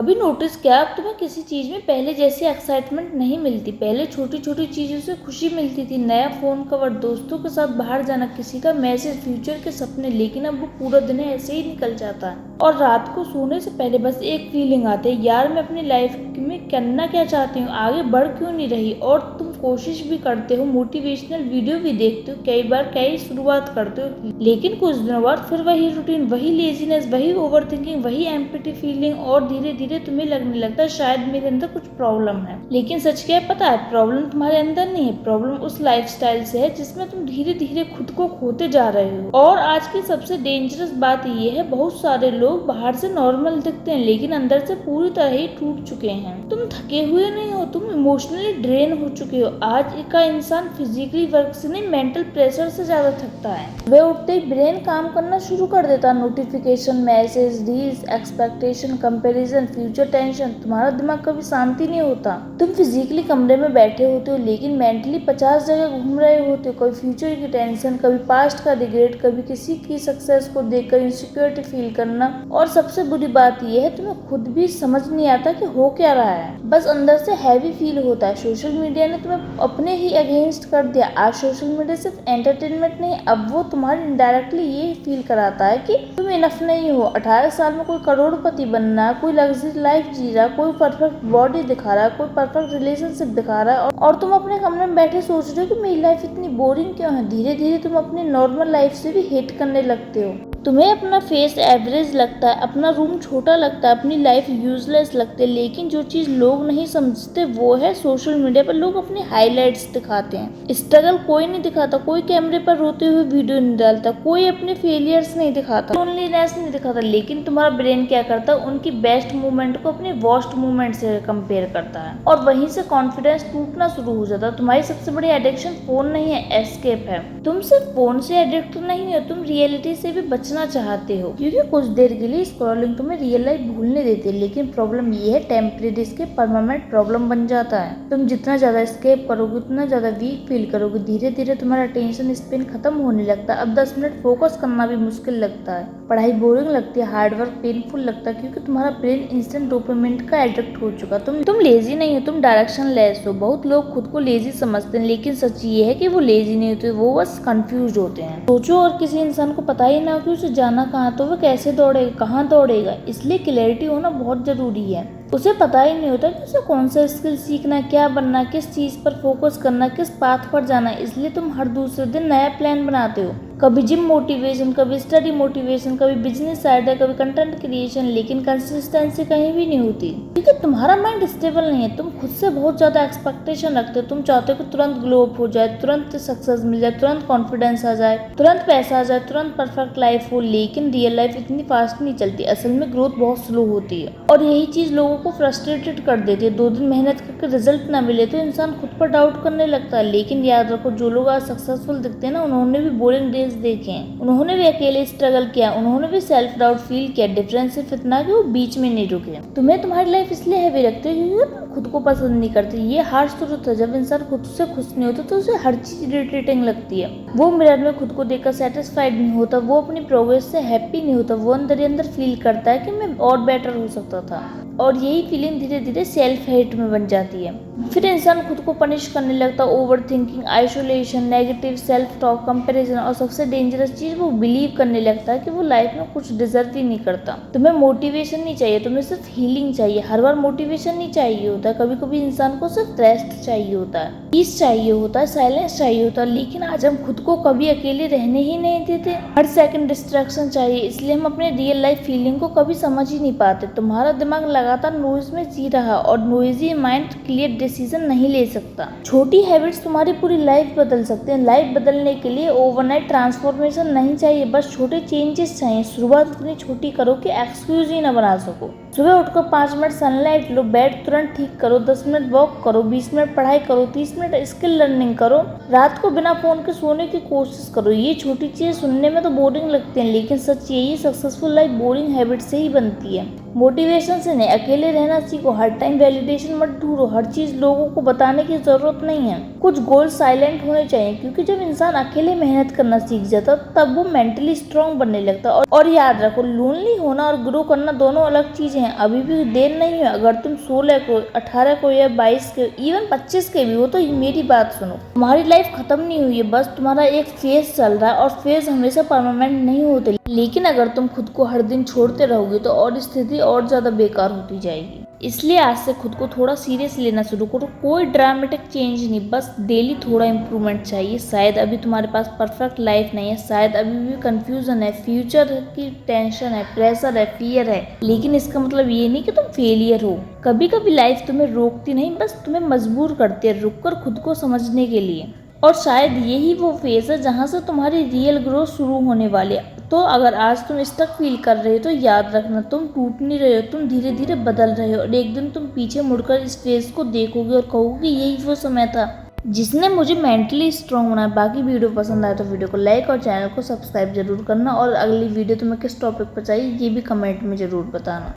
कभी नोटिस किया अब तुम्हें किसी चीज में पहले जैसी एक्साइटमेंट नहीं मिलती। पहले छोटी छोटी चीजों से खुशी मिलती थी, नया फोन कवर, दोस्तों के साथ बाहर जाना, किसी का मैसेज, फ्यूचर के सपने। लेकिन अब वो पूरा दिन ऐसे ही निकल जाता है और रात को सोने से पहले बस एक फीलिंग आती है, यार मैं अपनी लाइफ में करना क्या चाहती हूँ, आगे बढ़ क्यों नहीं रही। और तुम कोशिश भी करते हो, मोटिवेशनल वीडियो भी देखते हो, कई बार कई शुरुआत करते हो, लेकिन कुछ दिनों बाद फिर वही रूटीन, वही लेजीनेस, वही ओवर थिंकिंग, वही एम्प्टी फीलिंग। और धीरे धीरे तुम्हें लगने लगता है शायद मेरे अंदर कुछ प्रॉब्लम है। लेकिन सच क्या है पता है, प्रॉब्लम तुम्हारे अंदर नहीं है, प्रॉब्लम उस लाइफस्टाइल से है जिसमें तुम धीरे धीरे खुद को खोते जा रहे हो। और आज की सबसे डेंजरस बात ये है, बहुत सारे लोग बाहर से नॉर्मल दिखते हैं लेकिन अंदर से पूरी तरह ही टूट चुके हैं। तुम थके हुए नहीं हो, तुम इमोशनली ड्रेन हो चुके हो। आज का इंसान फिजिकली वर्क से नहीं, मेंटल प्रेशर से ज्यादा थकता है। वे उठते ही ब्रेन काम करना शुरू कर देता, notification, message, reels, expectation, comparison, future tension. तुम्हारा दिमाग कभी शांति नहीं होता। तुम फिजिकली कमरे में बैठे होते हो लेकिन मेंटली 50 जगह घूम रहे होते हो। कभी फ्यूचर की टेंशन, कभी पास्ट का रिग्रेट, कभी किसी की सक्सेस को देखकर इनसिक्योरिटी फील करना। और सबसे बुरी बात यह है, तुम्हें खुद भी समझ नहीं आता कि हो क्या रहा है, बस अंदर से हैवी फील होता है। सोशल मीडिया ने तुम्हें अपने ही अगेंस्ट कर दिया। आज सोशल मीडिया सिर्फ एंटरटेनमेंट नहीं, अब वो तुम्हारी इनडायरेक्टली ये फील कराता है कि तुम इनफ नहीं हो। 18 साल में कोई करोड़पति बनना, कोई लग्जरी लाइफ जी रहा, कोई परफेक्ट बॉडी दिखा रहा है, कोई परफेक्ट रिलेशनशिप दिखा रहा है, और तुम अपने कमरे में बैठे सोच रहे हो कि मेरी लाइफ इतनी बोरिंग क्यों है। धीरे धीरे तुम अपनी नॉर्मल लाइफ से भी हेट करने लगते हो। तुम्हें अपना फेस एवरेज लगता है, अपना रूम छोटा लगता है, अपनी लाइफ यूजलेस लगती है। लेकिन जो चीज लोग नहीं समझते वो है, सोशल मीडिया पर लोग अपनी हाइलाइट्स दिखाते हैं, स्ट्रगल कोई नहीं दिखाता। कोई कैमरे पर रोते हुए वीडियो नहीं डालता, कोई अपने फेलियर्स नहीं दिखाता, लोनलीनेस नहीं दिखाता। लेकिन तुम्हारा ब्रेन क्या करता है, उनकी बेस्ट मूवमेंट को अपने वर्स्ट मूवमेंट से कंपेयर करता है और वहीं से कॉन्फिडेंस टूटना शुरू हो जाता है। तुम्हारी सबसे बड़ी एडिक्शन फोन नहीं है, एस्केप है। तुम सिर्फ फोन से एडिक्ट नहीं हो, तुम रियलिटी से भी बचना चाहते हो, क्योंकि कुछ देर के लिए स्क्रॉलिंग तुम्हें रियल लाइफ भूलने देते। लेकिन प्रॉब्लम ये है, टेम्परेरी एस्केप परमानेंट प्रॉब्लम बन जाता है। तुम जितना ज्यादा एस्केप करोगे उतना ज्यादा वीक फील करोगे। धीरे धीरे तुम्हारा टेंशन स्पेन खत्म होने लगता है। अब 10 मिनट फोकस करना भी मुश्किल लगता है, पढ़ाई बोरिंग लगती है, हार्डवर्क पेनफुल लगता है, क्योंकि तुम्हारा ब्रेन इंस्टेंट डोपामिन का एडिक्ट हो चुका। तुम लेजी नहीं हो, तुम डायरेक्शन लेस हो। बहुत लोग खुद को लेजी समझते हैं लेकिन सच ये है कि वो लेजी नहीं होते, वो बस कंफ्यूज होते हैं। सोचो, और किसी इंसान को पता ही ना हो कि उसे जाना कहाँ, तो वो कैसे दौड़ेगा, कहाँ दौड़ेगा। इसलिए क्लैरिटी होना बहुत जरूरी है। उसे पता ही नहीं होता कि उसे कौन सा स्किल सीखना, क्या बनना, किस चीज पर फोकस करना, किस पाथ पर जाना। इसलिए तुम हर दूसरे दिन नया प्लान बनाते हो, कभी जिम मोटिवेशन, कभी स्टडी मोटिवेशन, कभी बिजनेस आइडिया, कभी कंटेंट क्रिएशन। लेकिन कंसिस्टेंसी कहीं भी नहीं होती, क्योंकि तुम्हारा माइंड स्टेबल नहीं है। तुम खुद से बहुत ज्यादा एक्सपेक्टेशन रखते हो। तुम चाहते हो कि तुरंत ग्लो अप हो जाए, तुरंत सक्सेस मिल जाए, तुरंत कॉन्फिडेंस आ जाए, तुरंत पैसा आ जाए, तुरंत परफेक्ट लाइफ हो। लेकिन रियल लाइफ इतनी फास्ट नहीं चलती, असल में ग्रोथ बहुत स्लो होती है। और यही चीज लोगों को फ्रस्ट्रेटेड कर देती है। 2 दिन मेहनत करके रिजल्ट ना मिले तो इंसान खुद पर डाउट करने लगता है। लेकिन याद रखो, जो लोग आज सक्सेसफुल दिखते हैं ना, उन्होंने भी बोरिंग डेज देखे हैं, उन्होंने भी अकेले स्ट्रगल किया, उन्होंने भी सेल्फ डाउट फील किया। डिफरेंस सिर्फ इतना कि वो बीच में नहीं रुके। तुम्हें तुम्हारी लाइफ इसलिए हैवी लगती है क्योंकि तुम खुद को पसंद नहीं करते। ये हार्श ट्रुथ है, जब इंसान खुद से खुश नहीं होता तो उसे हर चीज इरिटेटिंग लगती है। वो मिरर में खुद को देखकर सेटिस्फाइड नहीं होता, वो अपनी प्रोग्रेस से हैप्पी नहीं होता, वो अंदर ही अंदर फील करता है कि मैं और बेटर हो सकता था। और यही फीलिंग धीरे धीरे सेल्फ हेट में बन जाती है। फिर इंसान खुद को पनिश करने लगता है। Over thinking, isolation, negative self talk, comparison, और सबसे डेंजरस चीज, वो बिलीव करने लगता है कि वो लाइफ में कुछ डिजर्व ही नहीं करता। तुम्हें मोटिवेशन नहीं चाहिए, तुम्हें सिर्फ हीलिंग चाहिए। हर बार मोटिवेशन नहीं चाहिए होता है, कभी कभी इंसान को सिर्फ रेस्ट चाहिए होता है, पीस चाहिए होता है, साइलेंस चाहिए होता है। लेकिन आज हम खुद को कभी अकेले रहने ही नहीं देते, हर सेकंड डिस्ट्रैक्शन चाहिए। इसलिए हम अपने रियल लाइफ फीलिंग को कभी समझ ही नहीं पाते। तुम्हारा दिमाग लगातार नॉइज में जी रहा, और नॉइजी माइंड क्लियर डिसीजन नहीं ले सकता। छोटी हैबिट्स तुम्हारी पूरी लाइफ बदल सकते हैं। लाइफ बदलने के लिए ओवरनाइट ट्रांसफॉर्मेशन नहीं चाहिए, बस छोटे चेंजेस चाहिए। शुरुआत इतनी छोटी करो कि एक्सक्यूज ही ना बना सको। सुबह उठकर 5 मिनट सनलाइट लो, बेड तुरंत ठीक करो, 10 मिनट वॉक करो, 20 मिनट पढ़ाई करो, 30 मिनट स्किल लर्निंग करो। रात को बिना फोन के सोने की कोशिश करो। ये छोटी चीजें सुनने में तो बोरिंग लगती हैं, लेकिन सच यही, सक्सेसफुल लाइफ बोरिंग हैबिट से ही बनती है, मोटिवेशन से नहीं। अकेले रहना सीखो, हर टाइम वैलिडेशन मत ढूंढो, हर चीज लोगों को बताने की जरूरत नहीं है। कुछ गोल साइलेंट होने चाहिए, क्योंकि जब इंसान अकेले मेहनत करना सीख जाता तब वो मेंटली स्ट्रांग बनने लगता। और याद रखो, लोनली होना और ग्रो करना दोनों अलग चीज है। हैं, अभी भी देर नहीं है। अगर तुम 16 को, 18 को या 22 के, इवन 25 के भी हो तो मेरी बात सुनो। तुम्हारी लाइफ खत्म नहीं हुई है, बस तुम्हारा एक फेज चल रहा है और फेज हमेशा परमानेंट नहीं होते। लेकिन अगर तुम खुद को हर दिन छोड़ते रहोगे तो और स्थिति और ज्यादा बेकार होती जाएगी। इसलिए आज से खुद को थोड़ा सीरियस लेना शुरू करो। कोई ड्रामेटिक चेंज नहीं, बस डेली थोड़ा इम्प्रूवमेंट चाहिए। शायद अभी तुम्हारे पास परफेक्ट लाइफ नहीं है, शायद अभी भी कंफ्यूजन है, फ्यूचर की टेंशन है, प्रेशर है, फियर है, लेकिन इसका मतलब ये नहीं कि तुम फेलियर हो। कभी कभी लाइफ तुम्हें रोकती नहीं, बस तुम्हें मजबूर करती है रुककर खुद को समझने के लिए। और शायद यही वो फेज है जहाँ से तुम्हारी रियल ग्रोथ शुरू होने वाली है। तो अगर आज तुम स्टक फील कर रहे हो तो याद रखना, तुम टूट नहीं रहे हो, तुम धीरे धीरे बदल रहे हो। और एक दिन तुम पीछे मुड़कर इस फेज को देखोगे और कहोगे यही वो समय था जिसने मुझे मेंटली स्ट्रांग बनाया। बाकी वीडियो पसंद आए तो वीडियो को लाइक और चैनल को सब्सक्राइब जरूर करना। और अगली वीडियो तुम्हें किस टॉपिक पर चाहिए ये भी कमेंट में जरूर बताना।